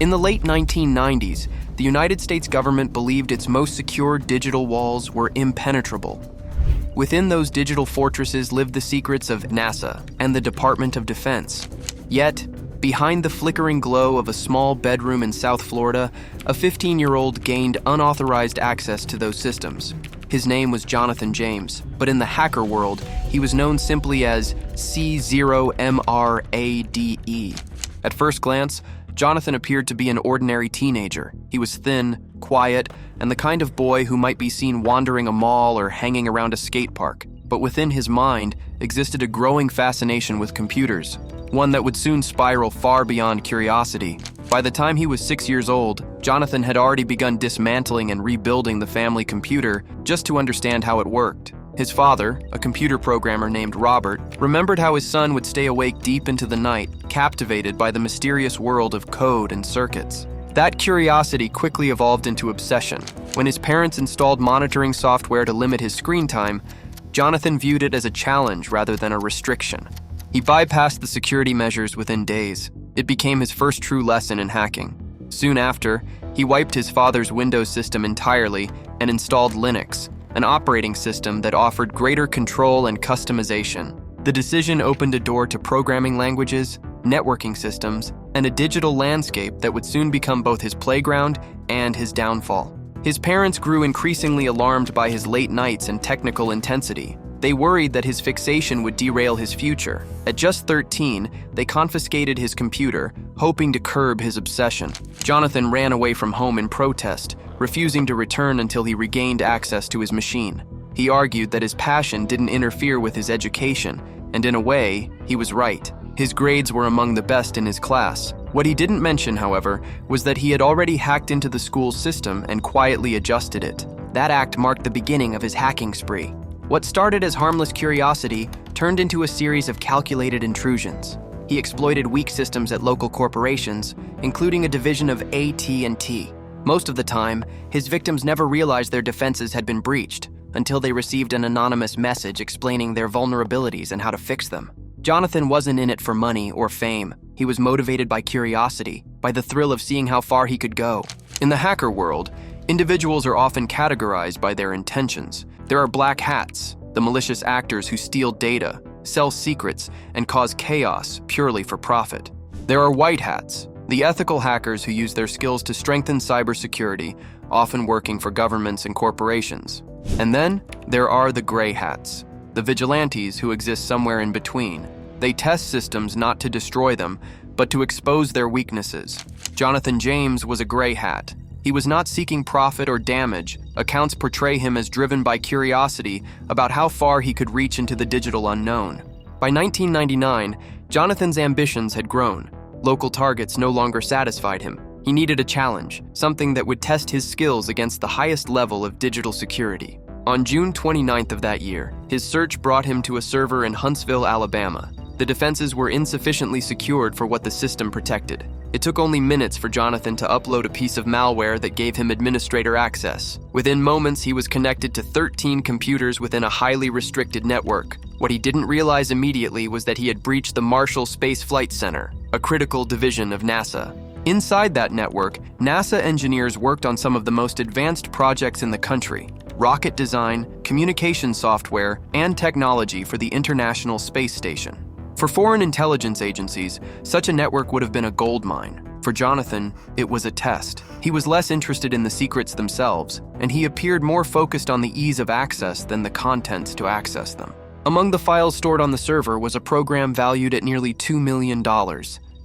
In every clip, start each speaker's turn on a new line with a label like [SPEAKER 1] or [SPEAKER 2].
[SPEAKER 1] In the late 1990s, the United States government believed its most secure digital walls were impenetrable. Within those digital fortresses lived the secrets of NASA and the Department of Defense. Yet, behind the flickering glow of a small bedroom in South Florida, a 15-year-old gained unauthorized access to those systems. His name was Jonathan James, but in the hacker world, he was known simply as C0MRADE. At first glance, Jonathan appeared to be an ordinary teenager. He was thin, quiet, and the kind of boy who might be seen wandering a mall or hanging around a skate park. But within his mind existed a growing fascination with computers, one that would soon spiral far beyond curiosity. By the time he was 6 years old, Jonathan had already begun dismantling and rebuilding the family computer just to understand how it worked. His father, a computer programmer named Robert, remembered how his son would stay awake deep into the night, captivated by the mysterious world of code and circuits. That curiosity quickly evolved into obsession. When his parents installed monitoring software to limit his screen time, Jonathan viewed it as a challenge rather than a restriction. He bypassed the security measures within days. It became his first true lesson in hacking. Soon after, he wiped his father's Windows system entirely and installed Linux, an operating system that offered greater control and customization. The decision opened a door to programming languages, networking systems, and a digital landscape that would soon become both his playground and his downfall. His parents grew increasingly alarmed by his late nights and technical intensity. They worried that his fixation would derail his future. At just 13, they confiscated his computer, hoping to curb his obsession. Jonathan ran away from home in protest, refusing to return until he regained access to his machine. He argued that his passion didn't interfere with his education, and in a way, he was right. His grades were among the best in his class. What he didn't mention, however, was that he had already hacked into the school's system and quietly adjusted it. That act marked the beginning of his hacking spree. What started as harmless curiosity turned into a series of calculated intrusions. He exploited weak systems at local corporations, including a division of AT&T. Most of the time, his victims never realized their defenses had been breached until they received an anonymous message explaining their vulnerabilities and how to fix them. Jonathan wasn't in it for money or fame. He was motivated by curiosity, by the thrill of seeing how far he could go. In the hacker world, individuals are often categorized by their intentions. There are black hats, the malicious actors who steal data, sell secrets, and cause chaos purely for profit. There are white hats, the ethical hackers who use their skills to strengthen cybersecurity, often working for governments and corporations. And then there are the gray hats, the vigilantes who exist somewhere in between. They test systems not to destroy them, but to expose their weaknesses. Jonathan James was a gray hat. He was not seeking profit or damage. Accounts portray him as driven by curiosity about how far he could reach into the digital unknown. By 1999, Jonathan's ambitions had grown. Local targets no longer satisfied him. He needed a challenge, something that would test his skills against the highest level of digital security. On June 29th of that year, his search brought him to a server in Huntsville, Alabama. The defenses were insufficiently secured for what the system protected. It took only minutes for Jonathan to upload a piece of malware that gave him administrator access. Within moments, he was connected to 13 computers within a highly restricted network. What he didn't realize immediately was that he had breached the Marshall Space Flight Center, a critical division of NASA. Inside that network, NASA engineers worked on some of the most advanced projects in the country: rocket design, communication software, and technology for the International Space Station. For foreign intelligence agencies, such a network would have been a goldmine. For Jonathan, it was a test. He was less interested in the secrets themselves, and he appeared more focused on the ease of access than the contents to access them. Among the files stored on the server was a program valued at nearly $2 million.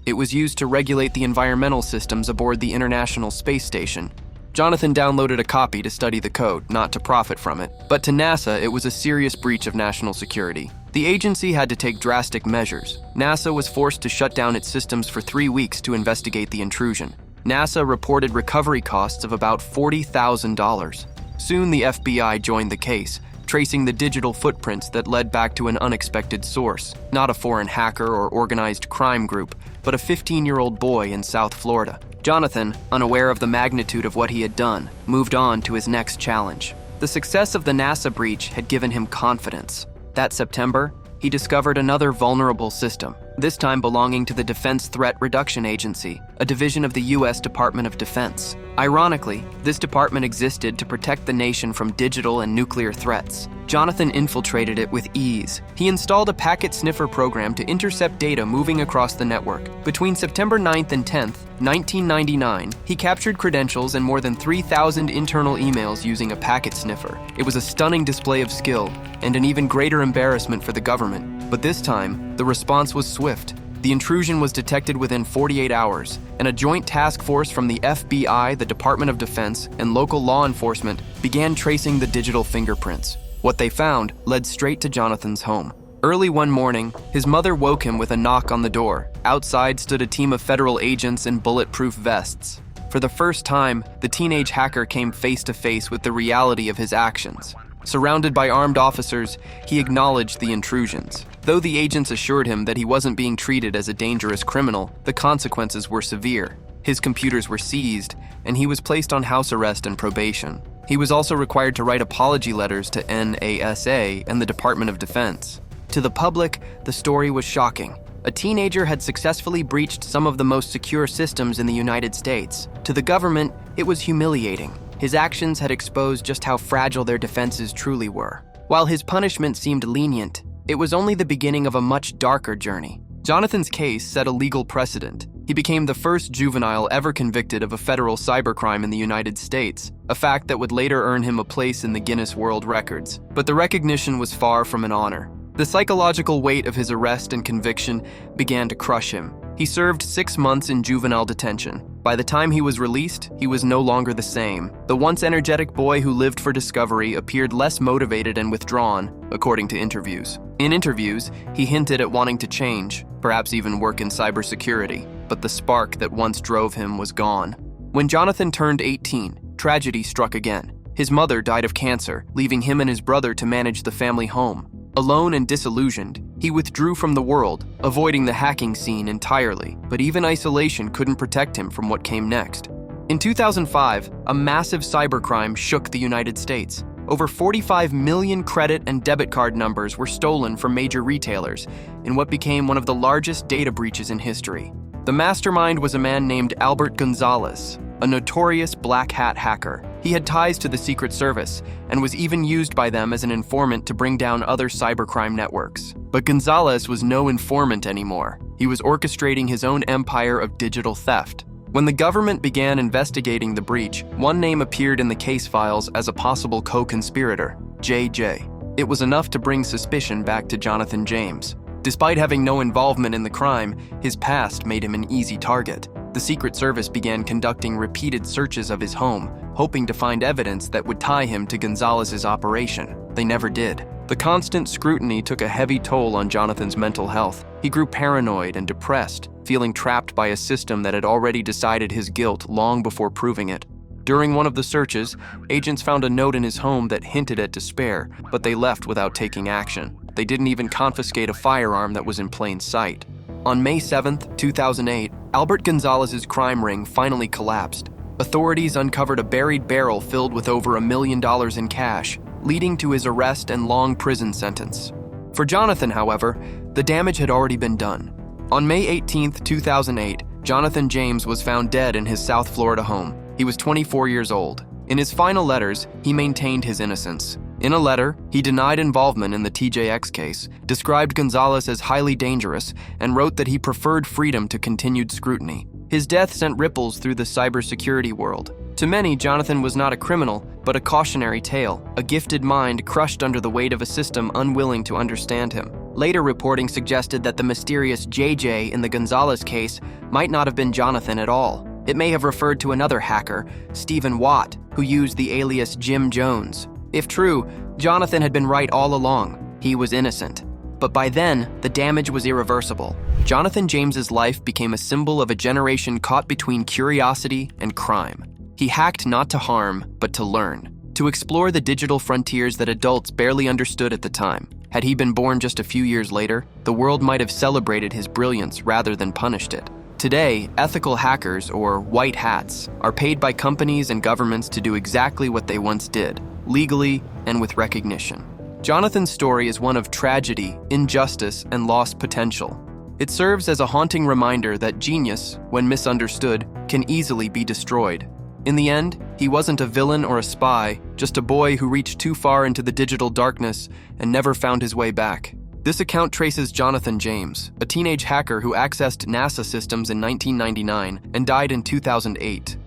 [SPEAKER 1] It was used to regulate the environmental systems aboard the International Space Station. Jonathan downloaded a copy to study the code, not to profit from it. But to NASA, it was a serious breach of national security. The agency had to take drastic measures. NASA was forced to shut down its systems for 3 weeks to investigate the intrusion. NASA reported recovery costs of about $40,000. Soon the FBI joined the case, tracing the digital footprints that led back to an unexpected source. Not a foreign hacker or organized crime group, but a 15-year-old boy in South Florida. Jonathan, unaware of the magnitude of what he had done, moved on to his next challenge. The success of the NASA breach had given him confidence. That September, he discovered another vulnerable system. this time belonging to the Defense Threat Reduction Agency, a division of the U.S. Department of Defense. Ironically, this department existed to protect the nation from digital and nuclear threats. Jonathan infiltrated it with ease. He installed a packet sniffer program to intercept data moving across the network. Between September 9th and 10th, 1999, he captured credentials and more than 3,000 internal emails using a packet sniffer. It was a stunning display of skill and an even greater embarrassment for the government. But this time, the response was swift. The intrusion was detected within 48 hours, and a joint task force from the FBI, the Department of Defense, and local law enforcement began tracing the digital fingerprints. What they found led straight to Jonathan's home. Early one morning, his mother woke him with a knock on the door. Outside stood a team of federal agents in bulletproof vests. For the first time, the teenage hacker came face to face with the reality of his actions. Surrounded by armed officers, he acknowledged the intrusions. Though the agents assured him that he wasn't being treated as a dangerous criminal, the consequences were severe. His computers were seized, and he was placed on house arrest and probation. He was also required to write apology letters to NASA and the Department of Defense. To the public, the story was shocking. A teenager had successfully breached some of the most secure systems in the United States. To the government, it was humiliating. His actions had exposed just how fragile their defenses truly were. While his punishment seemed lenient, it was only the beginning of a much darker journey. Jonathan's case set a legal precedent. He became the first juvenile ever convicted of a federal cybercrime in the United States, a fact that would later earn him a place in the Guinness World Records. But the recognition was far from an honor. The psychological weight of his arrest and conviction began to crush him. He served 6 months in juvenile detention. By the time he was released, he was no longer the same. The once energetic boy who lived for discovery appeared less motivated and withdrawn, according to interviews. In interviews, he hinted at wanting to change, perhaps even work in cybersecurity, but the spark that once drove him was gone. When Jonathan turned 18, tragedy struck again. His mother died of cancer, leaving him and his brother to manage the family home. Alone and disillusioned, he withdrew from the world, avoiding the hacking scene entirely, but even isolation couldn't protect him from what came next. In 2005, a massive cybercrime shook the United States. Over 45 million credit and debit card numbers were stolen from major retailers in what became one of the largest data breaches in history. The mastermind was a man named Albert Gonzalez, a notorious black hat hacker. He had ties to the Secret Service and was even used by them as an informant to bring down other cybercrime networks. But Gonzalez was no informant anymore. He was orchestrating his own empire of digital theft. When the government began investigating the breach, one name appeared in the case files as a possible co-conspirator, JJ. It was enough to bring suspicion back to Jonathan James. Despite having no involvement in the crime, his past made him an easy target. The Secret Service began conducting repeated searches of his home, hoping to find evidence that would tie him to Gonzalez's operation. They never did. The constant scrutiny took a heavy toll on Jonathan's mental health. He grew paranoid and depressed, feeling trapped by a system that had already decided his guilt long before proving it. During one of the searches, agents found a note in his home that hinted at despair, but they left without taking action. They didn't even confiscate a firearm that was in plain sight. On May 7, 2008, Albert Gonzalez's crime ring finally collapsed. Authorities uncovered a buried barrel filled with over $1 million in cash, leading to his arrest and long prison sentence. For Jonathan, however, the damage had already been done. On May 18, 2008, Jonathan James was found dead in his South Florida home. He was 24 years old. In his final letters, he maintained his innocence. In a letter, he denied involvement in the TJX case, described Gonzalez as highly dangerous, and wrote that he preferred freedom to continued scrutiny. His death sent ripples through the cybersecurity world. To many, Jonathan was not a criminal, but a cautionary tale, a gifted mind crushed under the weight of a system unwilling to understand him. Later reporting suggested that the mysterious JJ in the Gonzalez case might not have been Jonathan at all. It may have referred to another hacker, Stephen Watt, who used the alias Jim Jones. If true, Jonathan had been right all along. He was innocent. But by then, the damage was irreversible. Jonathan James's life became a symbol of a generation caught between curiosity and crime. He hacked not to harm, but to learn, to explore the digital frontiers that adults barely understood at the time. Had he been born just a few years later, the world might have celebrated his brilliance rather than punished it. Today, ethical hackers, or white hats, are paid by companies and governments to do exactly what they once did, legally and with recognition. Jonathan's story is one of tragedy, injustice, and lost potential. It serves as a haunting reminder that genius, when misunderstood, can easily be destroyed. In the end, he wasn't a villain or a spy, just a boy who reached too far into the digital darkness and never found his way back. This account traces Jonathan James, a teenage hacker who accessed NASA systems in 1999 and died in 2008.